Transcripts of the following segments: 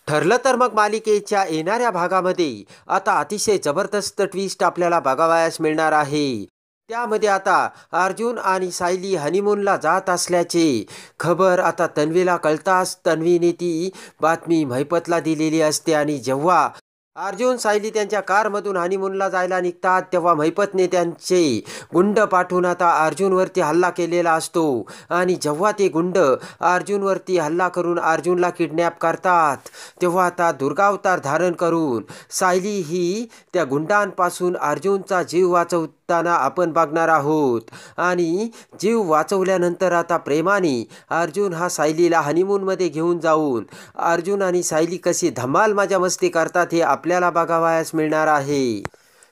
ठरलं तर मग मालिकेच्या येणाऱ्या भागामध्ये आता अतिशय जबरदस्त ट्विस्ट आपल्याला बघावयास मिळणार आहे. त्यामध्ये आता अर्जुन आणि सायली हनीमूनला जात असल्याचे खबर आता तन्वीला कळताच तन्वीने ती बातमी महिपतला दिलेली असते. आणि जेव्हा अर्जुन सायली त्यांच्या कारमधून हनीमूनला जायला निघतात तेव्हा महिपतने त्यांचे गुंड पाठवून आता अर्जुनवरती हल्ला केलेला असतो. आणि जेव्हा ते गुंड अर्जुनवरती हल्ला करून अर्जुनला किडनॅप करतात तेव्हा आता दुर्गावतार धारण करून सायली ही त्या गुंडांपासून अर्जुनचा जीव वाचवताना आपण बघणार आहोत. आणि जीव वाचवल्यानंतर आता प्रेमाने अर्जुन हा सायलीला हनीमूनमध्ये घेऊन जाऊन अर्जुन आणि सायली कशी धमाल मजा मस्ती करतात हे आपल्याला बघावयास मिळणार आहे.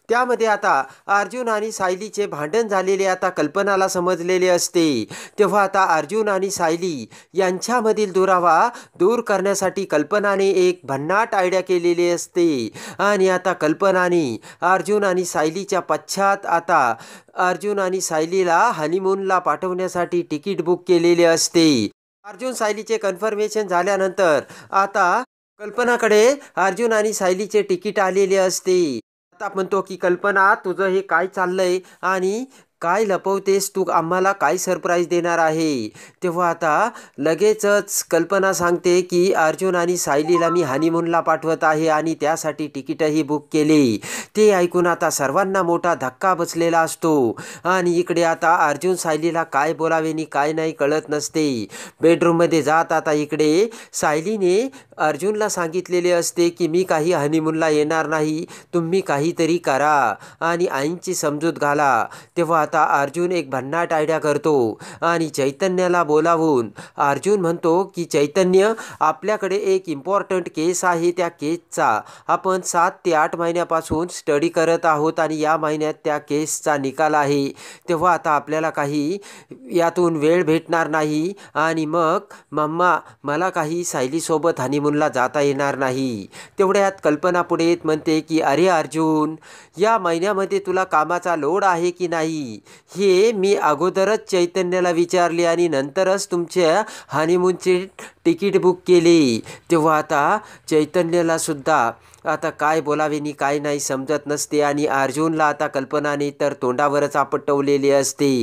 त्यामध्ये आता अर्जुन आणि सायलीचे भांडण झालेले आता कल्पनाला समजलेले असते. तेव्हा आता अर्जुन आणि सायली यांच्यामधील दुरावा दूर करण्यासाठी कल्पनाने एक भन्नाट आयडिया केलेली असते. आणि आता कल्पनाने अर्जुन आणि सायलीच्या पश्चात आता अर्जुन आणि सायलीला हनीमूनला पाठवण्यासाठी तिकीट बुक केलेले असते. अर्जुन सायलीचे कन्फर्मेशन झाल्यानंतर आता कल्पनाकडे अर्जुन आणि सायलीचे तिकीट आलेले असते. आता म्हणतो की कल्पना, तुझं हे काय चाललंय आणि काय लपवतेस तू, आम्हाला काय सरप्राईज देणार आहे. तेव्हा आता लगेचच कल्पना सांगते की अर्जुन आणि सायलीला मी हनीमूनला पाठवत आहे आणि त्यासाठी तिकीटही बुक केले. ते ऐकून आता सर्वांना मोठा धक्का बसलेला असतो. आणि इकडे आता अर्जुन सायलीला काय बोलावे आणि काय नाही कळत नसते. बेडरूममध्ये जात आता इकडे सायलीने अर्जुनला सांगितलेले असते की मी काही हनीमूनला येणार नाही, तुम्ही काहीतरी करा आणि आईंची समजूत घाला. तेव्हा आता अर्जुन एक भन्नाट आयडिया करतो आणि चैतन्याला बोलावून अर्जुन म्हणतो की चैतन्य, आपल्याकडे एक इम्पॉर्टंट केस आहे, त्या केसचा आपण 7 ते 8 महिन्यापासून स्टडी करत आहोत आणि या महिन्यात त्या केसचा निकाल आहे. तेव्हा आता आपल्याला काही यातून वेळ भेटणार नाही आणि मग मम्मा मला काही सायलीसोबत हनीमूनला जाता येणार नाही. तेवढ्यात कल्पना पुढे येत म्हणते की अरे अर्जुन, या महिन्यामध्ये तुला कामाचा लोड आहे की नाही हे मी अगोदरच चैतन्याला विचारले आणि नंतरच तुमच्या हनीमूनचे तिकीट बुक केले. तेव्हा आता चैतन्याला सुद्धा आता काय बोलावे आणि काय नाही समजत नसते. आणि अर्जुनला आता कल्पनाने तर तोंडावरच आपटवलेले असते.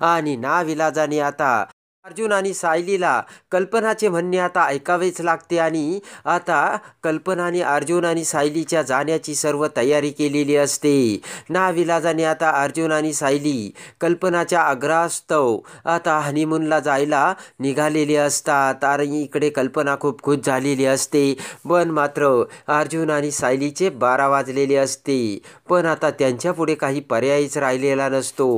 आणि नाविलाजाने आता अर्जुन आणि सायलीला कल्पनाचे म्हणणे आता ऐकावेच लागते. आणि आता कल्पनाने अर्जुन आणि सायलीच्या जाण्याची सर्व तयारी केलेली असते. नाविलाजाने आता अर्जुन आणि सायली कल्पनाच्या आग्रहास्तव आता हनीमूनला जायला निघालेले असतात. आणि इकडे कल्पना खूप खुश झालेली असते. पण मात्र अर्जुन आणि सायलीचे 12 वाजलेले असते. पण आता त्यांच्यापुढे काही पर्यायच राहिलेला नसतो.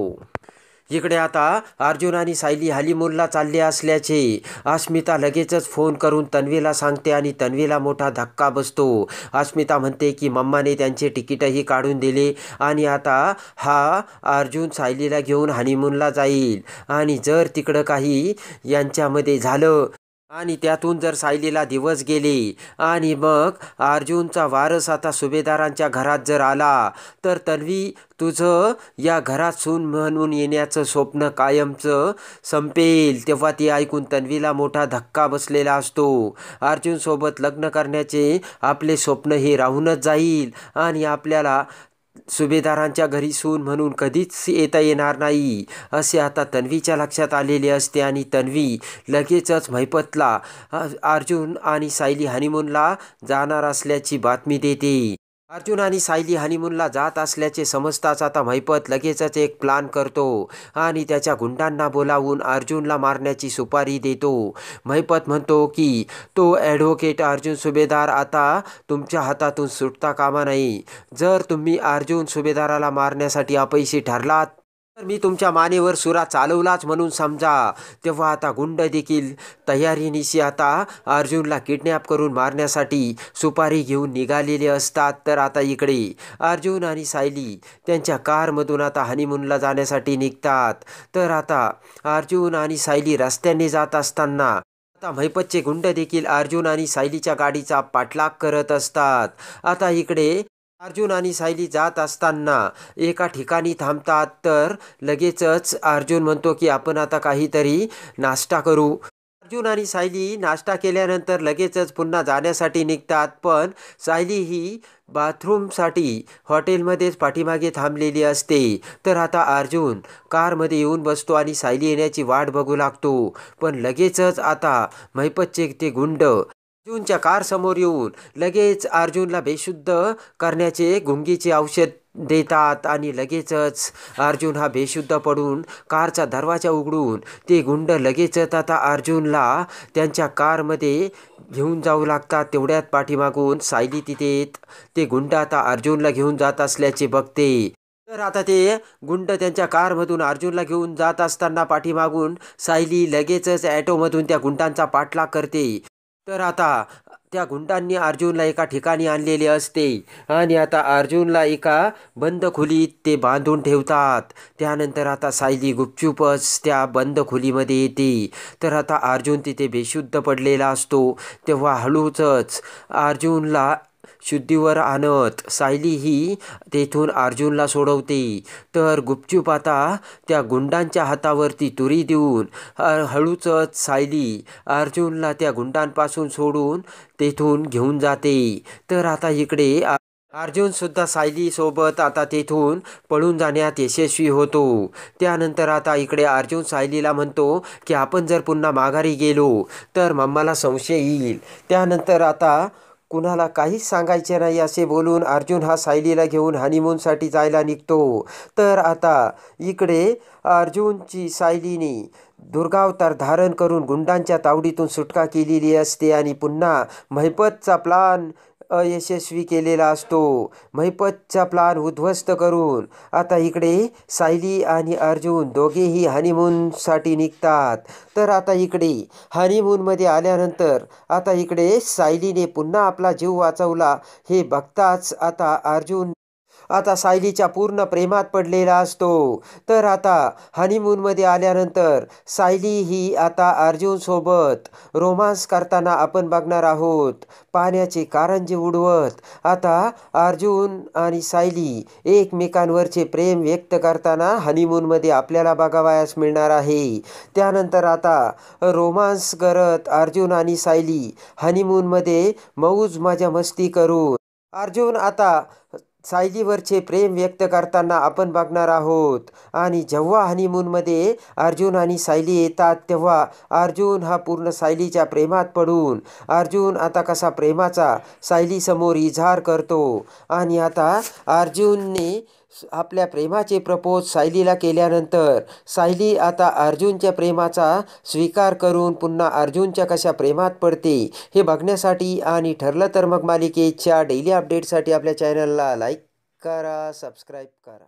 इकडे आता अर्जुन आणि सायली हनीमूनला चालले असल्याचे अस्मिता लगेचच फोन करून तन्वीला सांगते आणि तन्वीला मोठा धक्का बसतो. अस्मिता म्हणते की मम्माने त्यांचे तिकीटही काढून दिले आणि आता हा अर्जुन सायलीला घेऊन हनीमूनला जाईल. आणि जर तिकडं काही यांच्यामध्ये झालं आणि त्यातून जर सायलीला दिवस गेले आणि मग अर्जुनचा वारस आता सुभेदारांच्या घरात जर आला तर तन्वी, तुझं या घरात सून म्हणून येण्याचं स्वप्न कायमचं संपेल. तेव्हा ती ऐकून तन्वीला मोठा धक्का बसलेला असतो. अर्जुनसोबत लग्न करण्याचे आपले स्वप्न हे राहूनच जाईल आणि आपल्याला सुभेदारांच्या घरी सून म्हणून कधीच येता येणार नाही असे आता तन्वीच्या लक्षात आलेले असते. आणि तन्वी लगेचच महिपतला अर्जुन आणि सायली हनीमूनला जाणार असल्याची बातमी देते. अर्जुन आणि सायली हनीमूनला जात असल्याचे समजताच आता महिपत लगेचच एक प्लान करतो आणि त्याच्या गुंडांना बोलावून अर्जुनला मारण्याची सुपारी देतो. महिपत म्हणतो की तो ॲडव्होकेट अर्जुन सुभेदार आता तुमच्या हातातून सुटता कामा नये. जर तुम्ही अर्जुन सुभेदाराला मारण्यासाठी अपयशी ठरलात तर मी तुमच्या मानेवर सुरा चालवलाच म्हणून समजा. तेव्हा आता गुंड देखील तयारीनिशी आता अर्जुनला किडनॅप करून मारण्यासाठी सुपारी घेऊन निघालेले असतात. तर आता इकडे अर्जुन आणि सायली त्यांच्या कारमधून आता हनीमूनला जाण्यासाठी निघतात. तर आता अर्जुन आणि सायली रस्त्याने जात असताना आता महिपतचे गुंड देखील अर्जुन आणि सायलीच्या गाडीचा पाठलाग करत असतात. आता इकडे अर्जुन आणि सायली जात असताना एका ठिकाणी थांबतात. तर लगेचच अर्जुन म्हणतो की आपण आता काहीतरी नाश्ता करू. अर्जुन आणि सायली नाश्ता केल्यानंतर लगेचच पुन्हा जाण्यासाठी निघतात, पण सायली ही बाथरूमसाठी हॉटेलमध्येच पाठीमागे थांबलेली असते. तर आता अर्जुन कारमध्ये येऊन बसतो आणि सायली येण्याची वाट बघू लागतो. पण लगेचच आता महिपतचे ते गुंड अर्जुनच्या कार समोर येऊन लगेच अर्जुनला बेशुद्ध करण्याचे गुंगीचे औषध देतात आणि लगेचच अर्जुन हा बेशुद्ध पडून कारचा दरवाजा उघडून ते गुंड लगेचच आता अर्जुनला त्यांच्या कारमध्ये घेऊन जाऊ लागतात. तेवढ्यात पाठीमागून सायली तिथे ते गुंड आता अर्जुनला घेऊन जात असल्याचे बघते. तर आता ते गुंड त्यांच्या कारमधून अर्जुनला घेऊन जात असताना पाठीमागून सायली लगेचच ॲटोमधून त्या गुंडांचा पाठलाग करते. तर आता त्या गुंडांनी अर्जुनला एका ठिकाणी आणलेले असते आणि आता अर्जुनला एका बंद खोलीत ते बांधून ठेवतात. त्यानंतर आता सायली गुपचूपच त्या बंद खोलीमध्ये येते. तर आता अर्जुन तिथे बेशुद्ध पडलेला असतो. तेव्हा हळूच अर्जुनला शुद्धीवर आणत सायली ही तेथून अर्जुनला सोडवते. तर गुपचूप आता त्या गुंडांच्या हातावरती तुरी देऊन हळूच सायली अर्जुनला त्या गुंडांपासून सोडून तेथून घेऊन जाते. तर आता इकडे अर्जुन सुद्धा सायली सोबत आता तेथून पळून जाण्यात यशस्वी होतो. त्यानंतर आता इकडे अर्जुन सायलीला म्हणतो की आपण जर पुन्हा माघारी गेलो तर मम्माला संशय येईल. त्यानंतर आता कुणाला काहीच सांगायचे नाही असे बोलून अर्जुन हा सायलीला घेऊन हनीमूनसाठी जायला निघतो. तर आता इकडे अर्जुनची सायलीने दुर्गावतार धारण करून गुंडांच्या तावडीतून सुटका केलेली असते आणि पुन्हा महिपतचा प्लान अयशस्वी केलेला असतो. महिपतचा प्लान उद्ध्वस्त करून आता इकडे सायली आणि अर्जुन दोघेही हनीमूनसाठी निघतात. तर आता इकडे हनीमूनमध्ये आल्यानंतर आता इकडे सायलीने पुन्हा आपला जीव वाचवला हे बघताच आता अर्जुन आता सायलीच्या पूर्ण प्रेमात पडलेला असतो. तर आता हनीमूनमध्ये आल्यानंतर सायली ही आता अर्जुनसोबत रोमांस करताना आपण बघणार आहोत. पाण्याचे कारंजे उडवत आता अर्जुन आणि सायली एकमेकांवरचे प्रेम व्यक्त करताना हनीमूनमध्ये आपल्याला बघावयास मिळणार आहे. त्यानंतर आता रोमांस करत अर्जुन आणि सायली हनीमूनमध्ये मौज मजा मस्ती करून अर्जुन आता सायलीवरचे प्रेम व्यक्त करताना आपण बघणार आहोत. आणि जेव्हा हनीमूनमध्ये अर्जुन आणि सायली येतात तेव्हा अर्जुन हा पूर्ण सायलीच्या प्रेमात पडून अर्जुन आता कसा प्रेमाचा सायलीसमोर इजहार करतो. आणि आता अर्जुनने आपल्या प्रेमाचे प्रपोज सायलीला केल्यानंतर सायली आता अर्जुनच्या प्रेमाचा स्वीकार करून पुन्हा अर्जुनच्या कशा प्रेमात पडते हे बघण्यासाठी आणि ठरलं तर मग मालिकेच्या डेली अपडेटसाठी आपल्या चॅनलला लाईक करा, सबस्क्राईब करा.